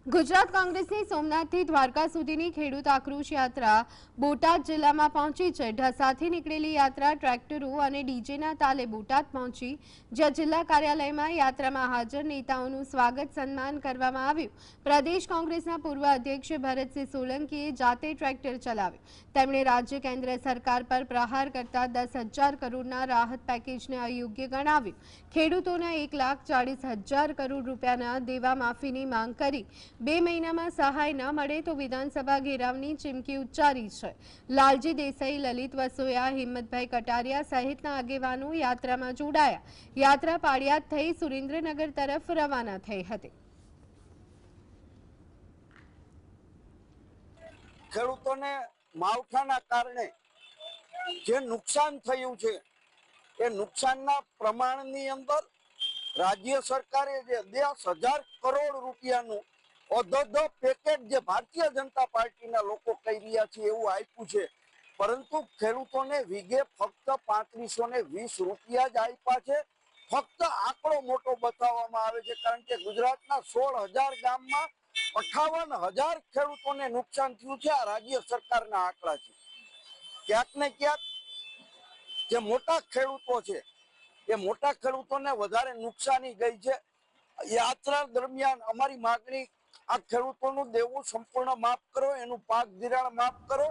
ગુજરાત કોંગ્રેસની સોમનાથથી દ્વારકા સુધીની ખેડૂત આક્રોશ યાત્રા બોટાદ જિલ્લામાં પહોંચી છે। ઢસાથી નીકળેલી યાત્રા ટ્રેક્ટરો અને ડીજેના તાલે બોટાદ પહોંચી, જ્યાં જિલ્લા કાર્યાલયમાં યાત્રામાં હાજર નેતાઓનું સ્વાગત સન્માન કરવામાં આવ્યું। પ્રદેશ કોંગ્રેસના પૂર્વ અધ્યક્ષ ભરતસિંહ સોલંકીએ જાતે ટ્રેક્ટર ચલાવ્યું। તેમણે રાજ્ય કેન્દ્ર સરકાર પર પ્રહાર કરતા 10,000 કરોડના રાહત પેકેજને અયોગ્ય ગણાવ્યું। ખેડૂતોના 1,40,000 કરોડ રૂપિયાના દેવા માફીની માંગ કરી 2 મહિનામાં સહાય ન મળે તો વિધાનસભા ઘેરાવની ચીમકી ઉચ્ચારી છે। લાલજી દેસાઈ, લલિત વસોયા, હિંમતભાઈ કટારિયા સહિતના આગેવાનો યાત્રામાં જોડાયા। યાત્રા પાળિયાદ થઈ સુરેન્દ્રનગર તરફ રવાના થઈ હતી। ખેડૂતોને માવઠાના કારણે જે નુકસાન થયું છે એ નુકસાનના પ્રમાણની અંદર રાજ્ય સરકારે જે 10,000 કરોડ રૂપિયાનું અધધ પેકેજ જે ભારતીય જનતા પાર્ટીના લોકો કહી રહ્યા છે એવું આપ્યું છે, પરંતુ ખેડૂતોને વીઘે ફક્ત 3520 રૂપિયા જ આપ્યા છે। ફક્ત આંકડો મોટો બતાવવામાં આવે છે, કારણ કે ગુજરાતના 16,000 ગામમાં 58,000 ખેડૂતોને નુકસાન થયું છે। આ રાજ્ય સરકારના આંકડા છે। ક્યાંક ને ક્યાંક જે મોટા ખેડૂતો છે એ મોટા ખેડૂતોને વધારે નુકસાની ગઈ છે। યાત્રા દરમિયાન અમારી માગણી આ ખેડૂતોનું દેવું સંપૂર્ણ માફ કરો, એનું પાક ધિરાણ માફ કરો।